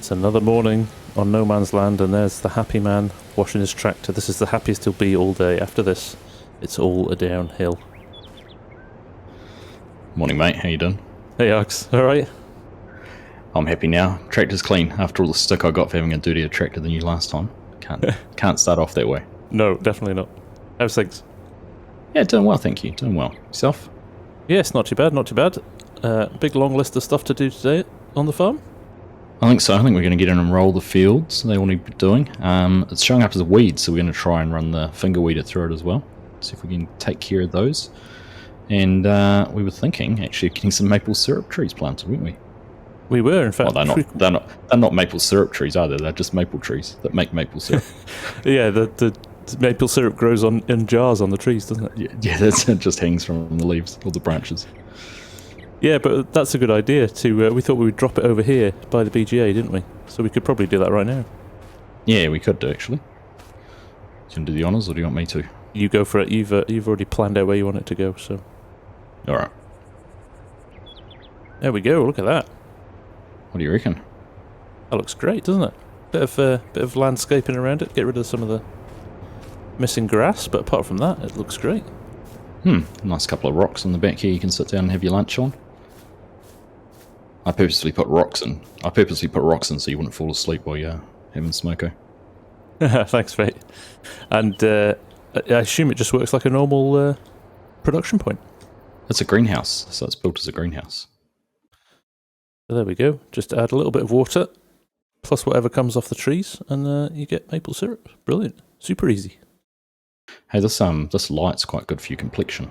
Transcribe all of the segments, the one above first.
It's another morning on no man's land, and there's the happy man washing his tractor. This is the happiest he'll be all day. After this, it's all a downhill. Morning, mate. How you doing? Hey, Args. All right? I'm happy now. Tractor's clean. After all the stick I got for having a dirtier tractor than you last time. Can't start off that way. No, definitely not. How's things? Yeah, doing well, thank you. Doing well. Yourself? Yes, not too bad, not too bad. Big long list of stuff to do today on the farm? I think so. I think we're going to get in and roll the fields they want to be doing. It's showing up as a weed, so we're going to try and run the finger weeder through it as well. See if we can take care of those. And we were thinking, actually, of getting some maple syrup trees planted, weren't we? We were, in fact. Well, they're not maple syrup trees either. They're just maple trees that make maple syrup. Yeah, the maple syrup grows in jars on the trees, doesn't it? Yeah, it just hangs from the leaves or the branches. Yeah, but that's a good idea. We thought we would drop it over here by the BGA, didn't we? So we could probably do that right now. Yeah, we could do, actually. Do you want to do the honours, or do you want me to? You go for it. You've already planned out where you want it to go, so... Alright. There we go, look at that. What do you reckon? That looks great, doesn't it? Bit of landscaping around it, get rid of some of the missing grass, but apart from that, it looks great. Nice couple of rocks on the back here you can sit down and have your lunch on. I purposely put rocks in so you wouldn't fall asleep while you're having smoko. Thanks, mate. And I assume it just works like a normal production point. It's a greenhouse, so it's built as a greenhouse. So there we go. Just add a little bit of water, plus whatever comes off the trees, and you get maple syrup. Brilliant. Super easy. Hey, this light's quite good for your complexion.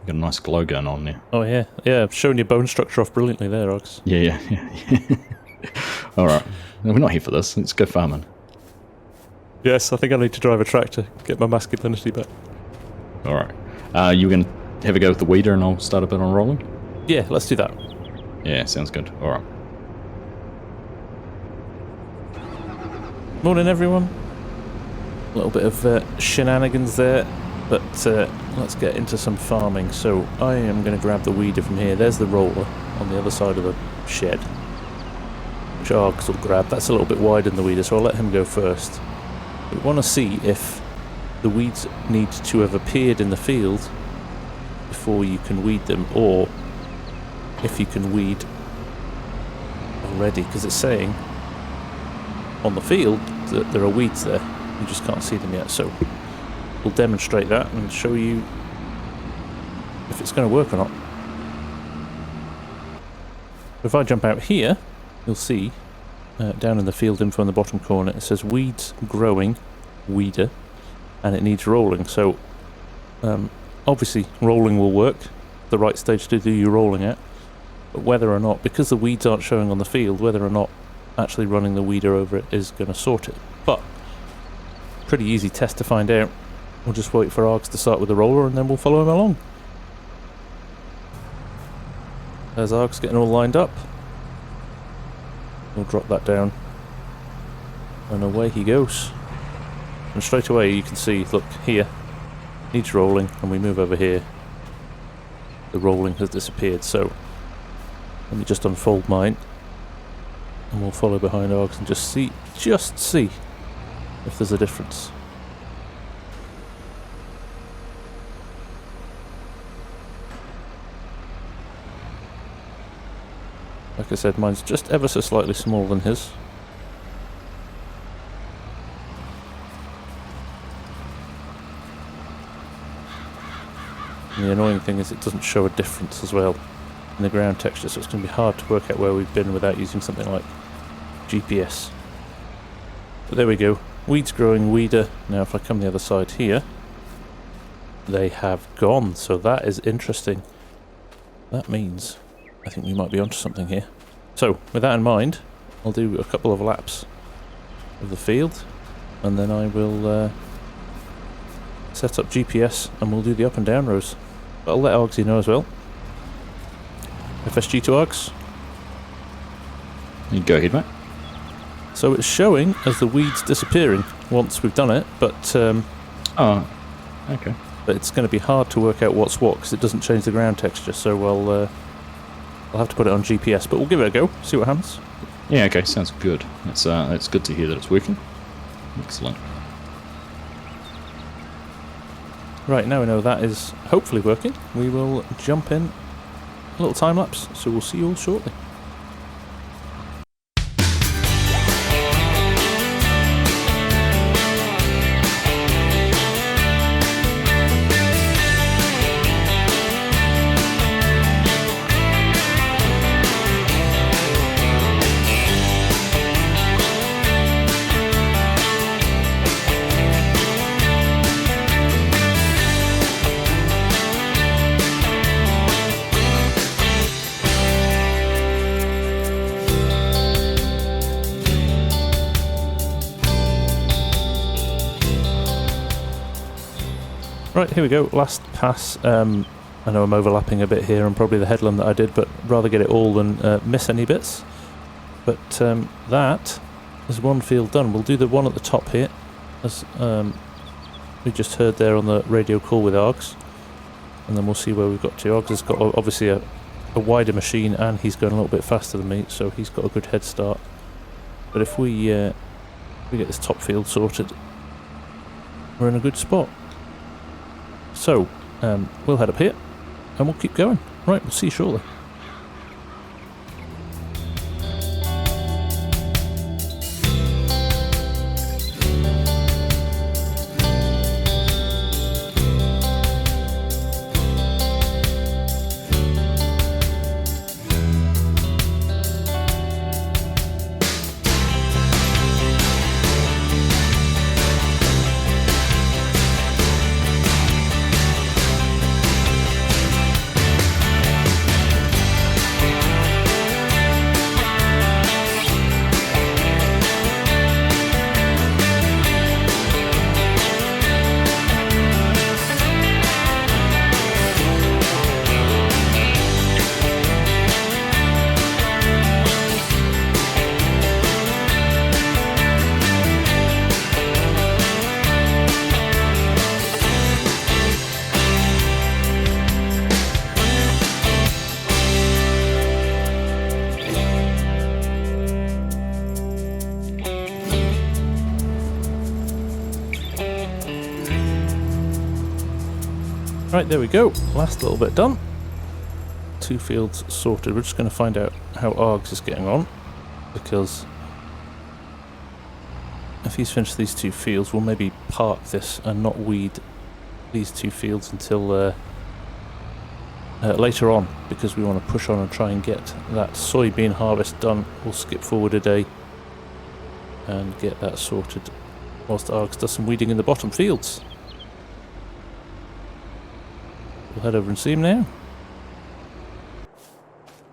You got a nice glow going on there. Oh yeah, yeah. Showing your bone structure off brilliantly there, Args. Yeah. All right, no, we're not here for this. Let's go farming. Yes, I think I need to drive a tractor. Get my masculinity back. All right. You gonna have a go with the weeder, and I'll start a bit on rolling. Yeah, let's do that. Yeah, sounds good. All right. Morning, everyone. A little bit of shenanigans there, but let's get into some farming. So I am going to grab the weeder from here. There's the roller on the other side of the shed, which Args will grab. That's a little bit wider than the weeder, so I'll let him go first. We want to see if the weeds need to have appeared in the field before you can weed them, or if you can weed already, because it's saying on the field that there are weeds there. You just can't see them yet, so we'll demonstrate that and show you if it's going to work or not. If I jump out here, you'll see down in the field info in the bottom corner it says weeds growing weeder, and it needs rolling. So obviously rolling will work, the right stage to do your rolling at, but whether or not, because the weeds aren't showing on the field, whether or not actually running the weeder over it is going to sort it. But pretty easy test to find out. We'll just wait for Args to start with the roller, and then we'll follow him along. There's Args getting all lined up. We'll drop that down, and away he goes. And straight away you can see, look, here, needs rolling, and we move over here. The rolling has disappeared, so let me just unfold mine, and we'll follow behind Args and just see if there's a difference. Like I said, mine's just ever so slightly smaller than his. And the annoying thing is it doesn't show a difference as well in the ground texture, so it's going to be hard to work out where we've been without using something like GPS. But there we go. Weeds growing weeder. Now if I come the other side here, they have gone, so that is interesting. That means I think we might be onto something here. So with that in mind, I'll do a couple of laps of the field, and then I will set up GPS and we'll do the up and down rows. But I'll let Argsy know as well. FSG to Args. You go ahead, mate. So it's showing as the weeds disappearing once we've done it, but oh, okay. But it's going to be hard to work out what's what because it doesn't change the ground texture. So I'll have to put it on GPS, but we'll give it a go. See what happens. Yeah, okay, sounds good. It's good to hear that it's working. Excellent. Right, now we know that is hopefully working. We will jump in a little time lapse, so we'll see you all shortly. Right, here we go, last pass. I know I'm overlapping a bit here on probably the headland that I did, but rather get it all than miss any bits. But that is one field done. We'll do the one at the top here, as we just heard there on the radio call with Args. And then we'll see where we've got to. Args has got obviously a wider machine, and he's going a little bit faster than me, so he's got a good head start. But if we get this top field sorted, we're in a good spot. So, we'll head up here, and we'll keep going. Right, we'll see you shortly. Right, there we go. Last little bit done. 2 fields sorted. We're just going to find out how Args is getting on, because if he's finished these 2 fields, we'll maybe park this and not weed these 2 fields until later on, because we want to push on and try and get that soybean harvest done. We'll skip forward a day and get that sorted whilst Args does some weeding in the bottom fields. We'll head over and see him now.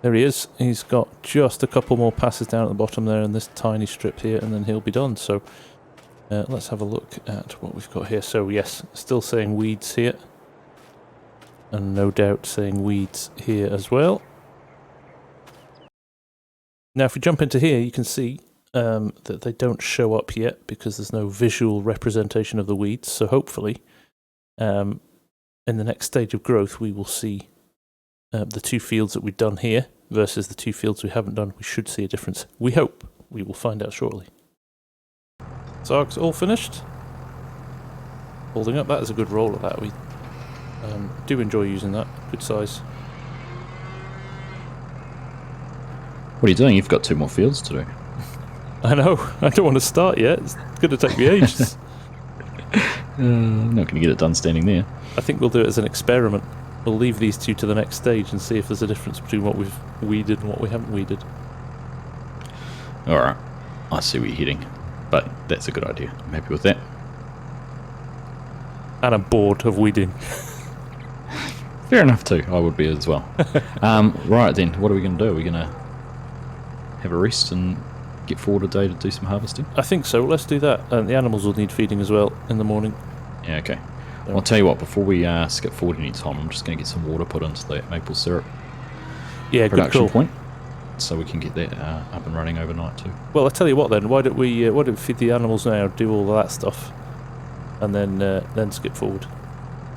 There he is. He's got just a couple more passes down at the bottom there and this tiny strip here, and then he'll be done. So let's have a look at what we've got here. So yes, still saying weeds here, and no doubt saying weeds here as well. Now if we jump into here, you can see that they don't show up yet because there's no visual representation of the weeds. So hopefully in the next stage of growth, we will see the 2 fields that we've done here versus the 2 fields we haven't done. We should see a difference. We hope. We will find out shortly. So Args all finished. Holding up. That is a good roller, that. We do enjoy using that. Good size. What are you doing? You've got 2 more fields to do. I know. I don't want to start yet. It's going to take me ages. I'm not going to get it done standing there. I think we'll do it as an experiment. We'll leave these 2 to the next stage and see if there's a difference between what we've weeded and what we haven't weeded. Alright, I see where you're heading, but that's a good idea. I'm happy with that. And I'm bored of weeding. Fair enough too, I would be as well. Right then, what are we going to do? Are we going to have a rest and get forward a day to do some harvesting? I think so, let's do that. And the animals will need feeding as well in the morning. Yeah, okay. Well, I'll tell you what, before we skip forward any time, I'm just going to get some water put into that maple syrup production point, so we can get that up and running overnight too. Well, I'll tell you what then, why don't we feed the animals now, do all of that stuff, and then skip forward.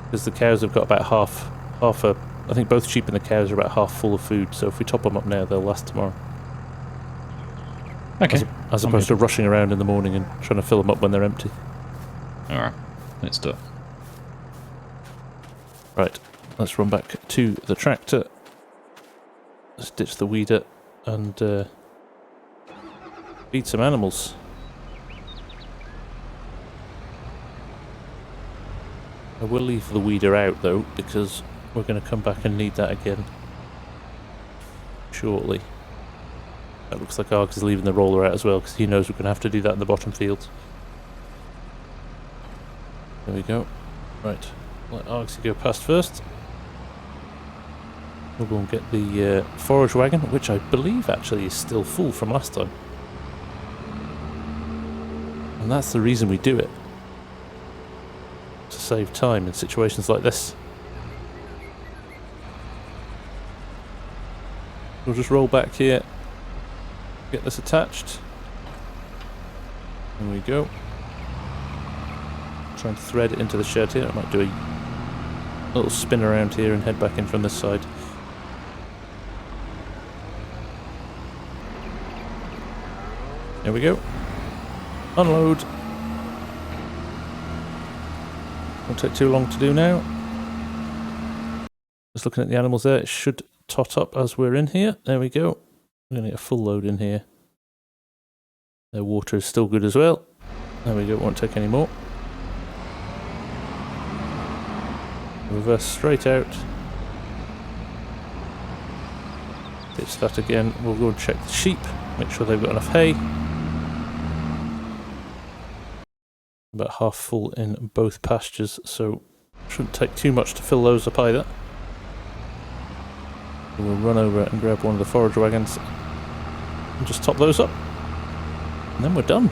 Because the cows have got about half I think both sheep and the cows are about half full of food, so if we top them up now, they'll last tomorrow. Okay. As opposed to rushing around in the morning and trying to fill them up when they're empty. Alright, let's do it. Right, let's run back to the tractor. Let's ditch the weeder and feed some animals. I will leave the weeder out though, because we're going to come back and need that again shortly. That looks like Args is leaving the roller out as well, because he knows we're going to have to do that in the bottom fields. There we go. Right, let Argsy go past first. We'll go and get the forage wagon, which I believe actually is still full from last time. And that's the reason we do it. To save time in situations like this. We'll just roll back here. Get this attached. There we go. Try and thread it into the shed here. I might do a little spin around here and head back in from this side. There we go. Unload. Won't take too long to do now. Just looking at the animals there, it should tot up as we're in here. There we go. I'm going to get a full load in here. Their water is still good as well. There we go, won't take any more. Reverse straight out. Ditch that again. We'll go and check the sheep, make sure they've got enough hay. About half full in both pastures, so shouldn't take too much to fill those up either. We'll run over and grab one of the forage wagons and just top those up. And then we're done.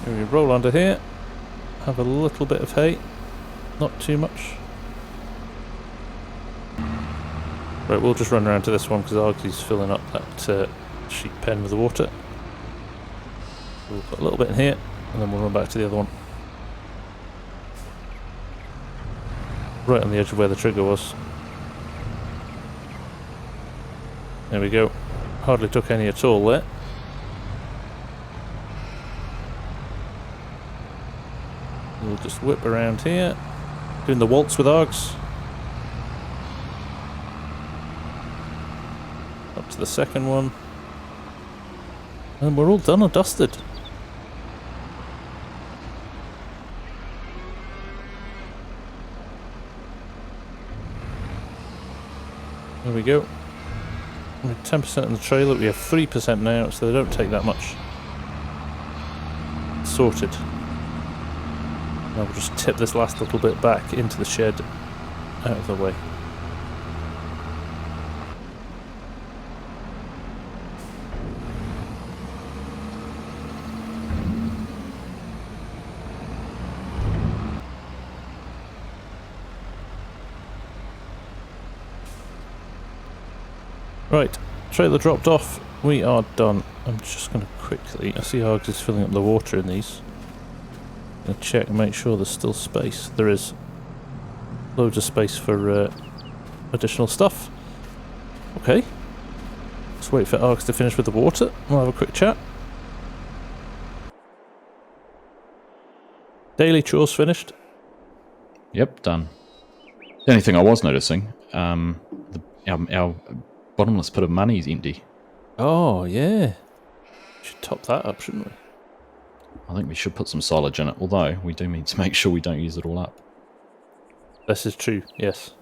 Here we roll under here. Have a little bit of hay. Not too much. Right, we'll just run around to this one because Argsy's filling up that sheep pen with the water. We'll put a little bit in here and then we'll run back to the other one. Right on the edge of where the trigger was. There we go. Hardly took any at all there. We'll just whip around here. Doing the waltz with Args. Up to the second one. And we're all done and dusted. There we go. We're 10% in the trailer, we have 3% now, so they don't take that much. Sorted. Now we'll just tip this last little bit back into the shed, out of the way. Right, trailer dropped off, we are done. I'm just going to quickly, I see Args is filling up the water in these. I'm going to check and make sure there's still space. There is loads of space for additional stuff. Okay, let's wait for Args to finish with the water, we'll have a quick chat. Daily chores finished? Yep, done. The only thing I was noticing, our bottomless pit of money is empty. Oh, yeah. Should top that up, shouldn't we? I think we should put some silage in it, although we do need to make sure we don't use it all up. This is true, yes.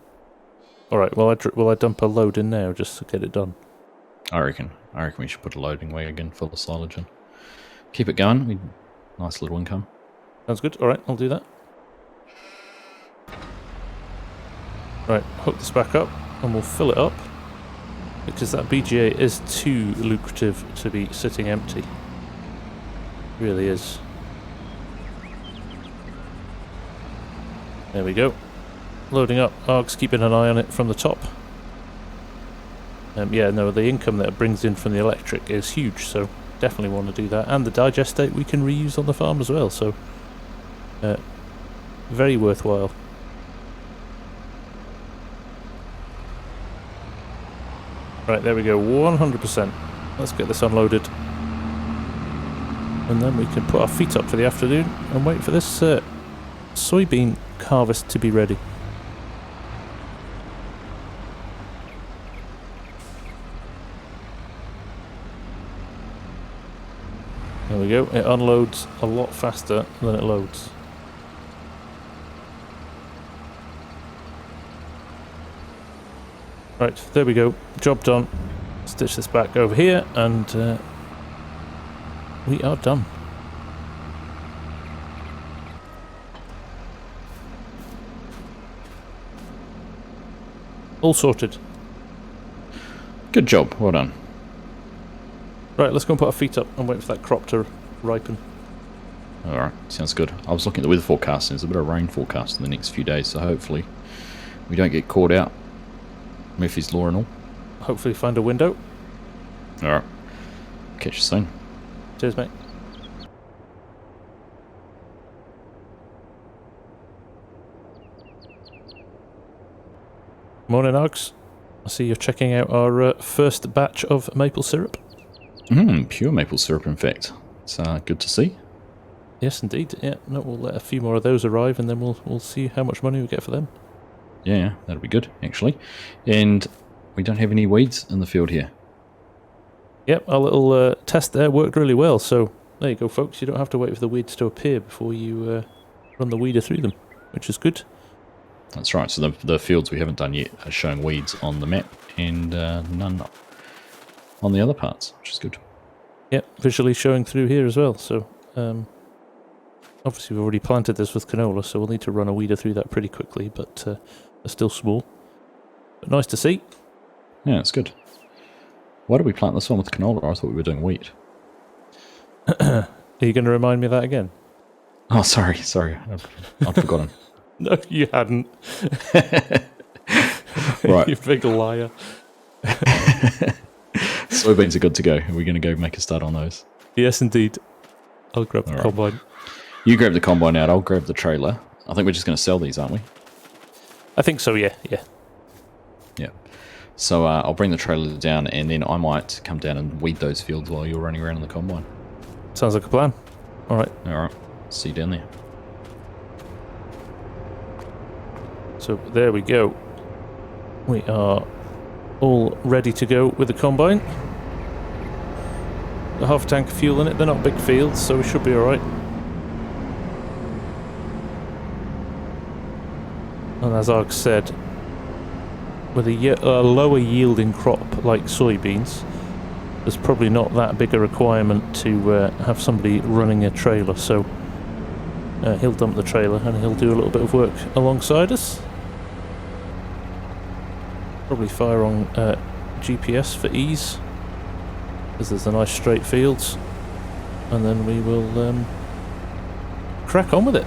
Alright, well, will I dump a load in now just to get it done? I reckon we should put a loading wagon full of silage in. Keep it going, nice little income. Sounds good, alright, I'll do that. Right, hook this back up and we'll fill it up. Because that BGA is too lucrative to be sitting empty. Really is. There we go. Loading up. Args keeping an eye on it from the top. Yeah, no, the income that it brings in from the electric is huge, so definitely want to do that. And the digestate we can reuse on the farm as well, so very worthwhile. Right, there we go, 100%. let's get this unloaded. And then we can put our feet up for the afternoon and wait for this soybean harvest to be ready. There we go, it unloads a lot faster than it loads. Right, there we go, job done. Stitch this back over here and we are done. All sorted. Good job, well done. Right, let's go and put our feet up and wait for that crop to ripen. Alright, sounds good. I was looking at the weather forecast and there's a bit of rain forecast in the next few days, so hopefully we don't get caught out. Murphy's Law and all. Hopefully find a window. Alright, catch you soon. Cheers, mate. Morning, Args. I see you're checking out our first batch of maple syrup. Pure maple syrup, in fact. It's good to see. Yes, indeed. Yeah, no, we'll let a few more of those arrive, and then we'll see how much money we get for them. Yeah, that'll be good, actually. And we don't have any weeds in the field here. Yep, our little test there worked really well. So there you go, folks. You don't have to wait for the weeds to appear before you run the weeder through them, which is good. That's right. So the fields we haven't done yet are showing weeds on the map, and none on the other parts, which is good. Yep, visually showing through here as well. So obviously we've already planted this with canola, so we'll need to run a weeder through that pretty quickly, but they're still small. But nice to see. Yeah, it's good. Why did we plant this one with canola? I thought we were doing wheat. Are you going to remind me of that again? Oh, sorry. I'd forgotten. No, you hadn't. Right. You big liar. Soybeans are good to go. Are we going to go make a start on those? Yes, indeed. I'll grab the combine. You grab the combine out, I'll grab the trailer. I think we're just going to sell these, aren't we? I think so, yeah. Yeah. So I'll bring the trailer down, and then I might come down and weed those fields while you're running around in the combine. Sounds like a plan. Alright. Alright. See you down there. So there we go. We are all ready to go with the combine. The half tank of fuel in it. They're not big fields, so we should be alright. And as Arg said, with a lower yielding crop like soybeans, there's probably not that big a requirement to have somebody running a trailer, so he'll dump the trailer and he'll do a little bit of work alongside us. Probably fire on GPS for ease, because there's a nice straight fields, and then we will crack on with it.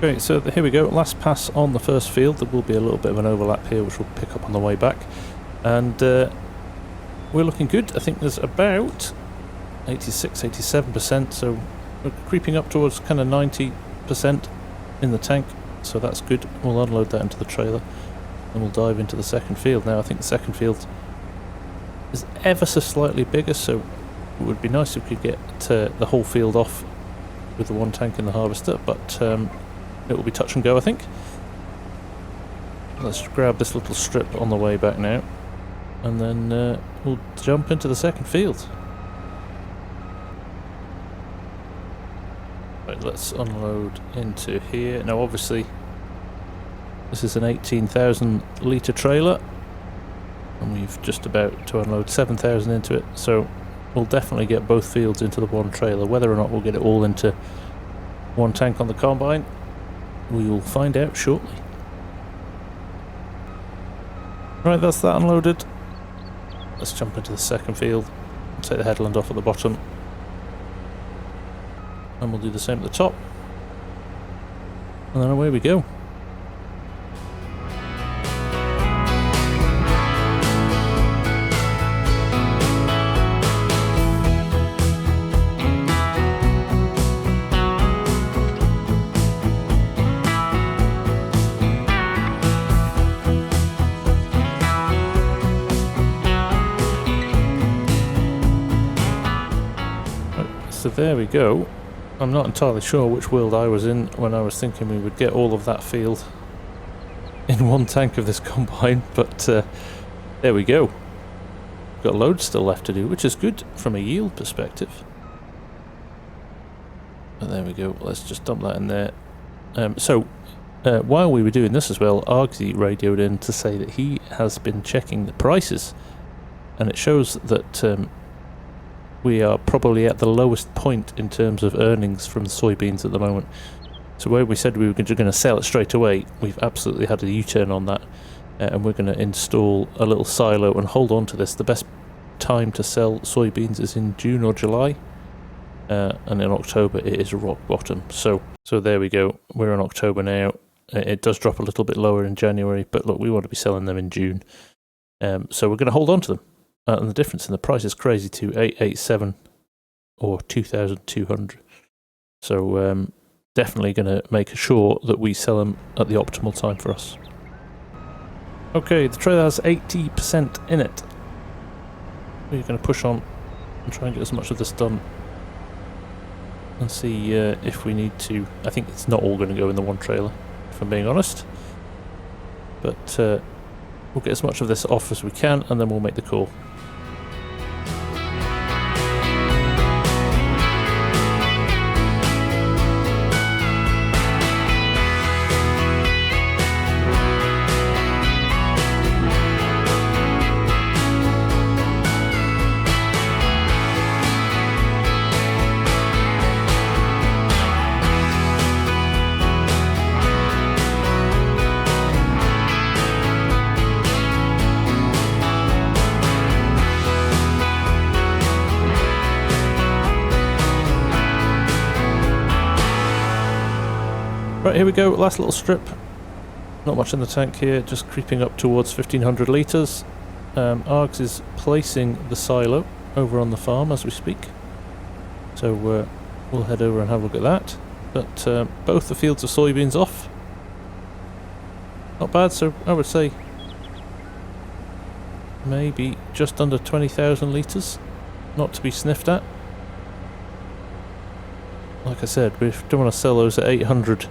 Okay, so here we go, last pass on the first field. There will be a little bit of an overlap here which we'll pick up on the way back, and we're looking good. I think there's about 86-87%, so we're creeping up towards kind of 90% in the tank, so that's good. We'll unload that into the trailer and we'll dive into the second field. Now I think the second field is ever so slightly bigger, so it would be nice if we could get the whole field off with the one tank in the harvester, but it will be touch and go, I think. let's grab this little strip on the way back now, and then we'll jump into the second field. Right, let's unload into here. Now obviously this is an 18,000 litre trailer, and we've just about to unload 7,000 into it, so we'll definitely get both fields into the one trailer. Whether or not we'll get it all into one tank on the combine, we will find out shortly. Right, that's that unloaded. Let's jump into the second field, take the headland off at the bottom, and we'll do the same at the top, and then away we go. So there we go. I'm not entirely sure which world I was in when I was thinking we would get all of that field in one tank of this combine, but there we go. Got loads still left to do, which is good from a yield perspective. But there we go, let's just dump that in there. While we were doing this as well, Argsy radioed in to say that he has been checking the prices, and it shows that we are probably at the lowest point in terms of earnings from the soybeans at the moment. So where we said we were going to sell it straight away, we've absolutely had a U-turn on that, and we're going to install a little silo and hold on to this. The best time to sell soybeans is in June or July, and in October it is rock bottom. So there we go, we're in October now. It does drop a little bit lower in January, but look, we want to be selling them in June. So we're going to hold on to them. And the difference in the price is crazy too, 887 or 2,200. So definitely going to make sure that we sell them at the optimal time for us. Okay, the trailer has 80% in it. We're going to push on and try and get as much of this done. And see if we need to... I think it's not all going to go in the one trailer, if I'm being honest. But we'll get as much of this off as we can, and then we'll make the call. Right, here we go, last little strip. Not much in the tank here, just creeping up towards 1,500 litres. Args is placing the silo over on the farm as we speak. So we'll head over and have a look at that. But both the fields of soybeans off. Not bad, so I would say maybe just under 20,000 litres. Not to be sniffed at. Like I said, we don't want to sell those at $800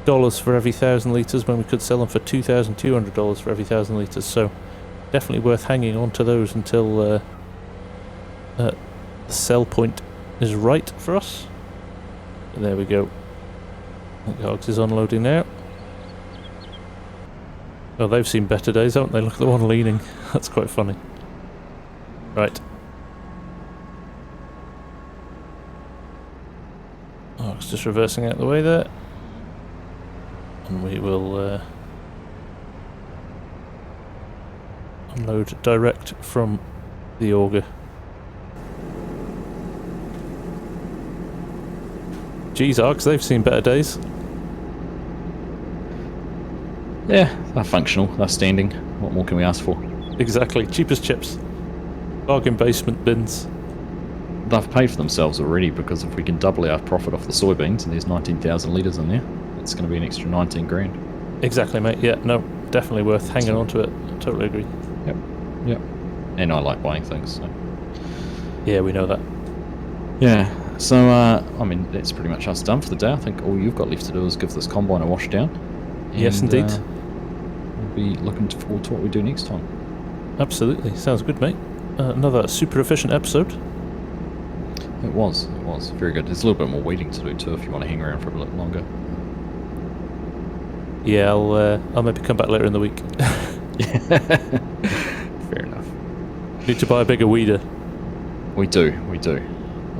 for every 1,000 litres when we could sell them for $2,200 for every 1,000 litres, so definitely worth hanging on to those until the sell point is right for us. And there we go. I think Args is unloading now. Oh, they've seen better days, haven't they? Look at the one leaning. That's quite funny. Right. Args just reversing out the way there. And we will unload direct from the auger. Geez, Args, they've seen better days. Yeah, they're functional, they're standing. What more can we ask for? Exactly, cheap as chips. Bargain basement bins. They've paid for themselves already, because if we can double our profit off the soybeans, and there's 19,000 litres in there, it's going to be an extra 19 grand. Exactly, mate. Yeah, no, definitely worth hanging on to it. Totally agree. Yep, yep. And I like buying things, so. Yeah, we know that. Yeah, so, I mean, that's pretty much us done for the day. I think all you've got left to do is give this combine a wash down. Yes, indeed. be looking forward to what we do next time. Absolutely. Sounds good, mate. Another super efficient episode. It was very good. There's a little bit more weeding to do too if you want to hang around for a bit longer. Yeah, I'll maybe come back later in the week. Fair enough. Need to buy a bigger weeder. We do.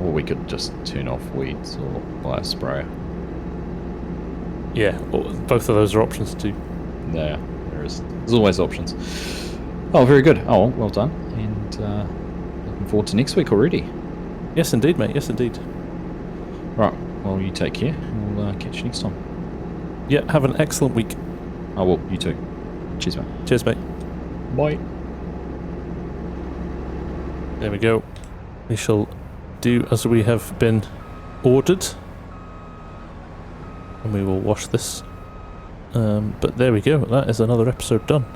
Or we could just turn off weeds or buy a sprayer. Yeah, both of those are options too. Yeah, there's always options. Oh, very good. Oh, well done. And looking forward to next week already. Yes, indeed, mate. Yes, indeed. Right. Well, you take care. We'll catch you next time. Yeah, have an excellent week. Oh, well, you too. Cheers, mate. Cheers, mate. Bye. There we go. We shall do as we have been ordered. And we will wash this. But there we go. That is another episode done.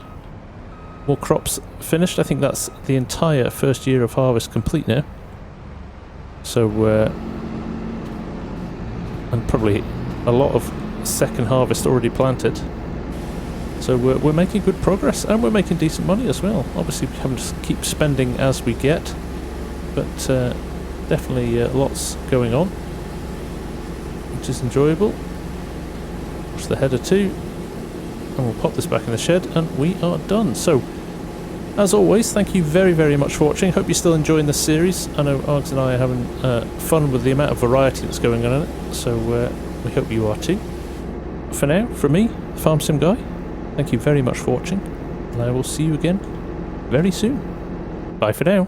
More crops finished. I think that's the entire first year of harvest complete now. So, and probably a lot of second harvest already planted. So we're making good progress, and we're making decent money as well. Obviously we have to keep spending as we get, but definitely lots going on, which is enjoyable. Push the header too, and we'll pop this back in the shed, and we are done. So as always, thank you very, very much for watching. Hope you're still enjoying this series. I know Args and I are having fun with the amount of variety that's going on in it, so we hope you are too. For now, from me, FarmSim Guy, thank you very much for watching, and I will see you again very soon. Bye for now.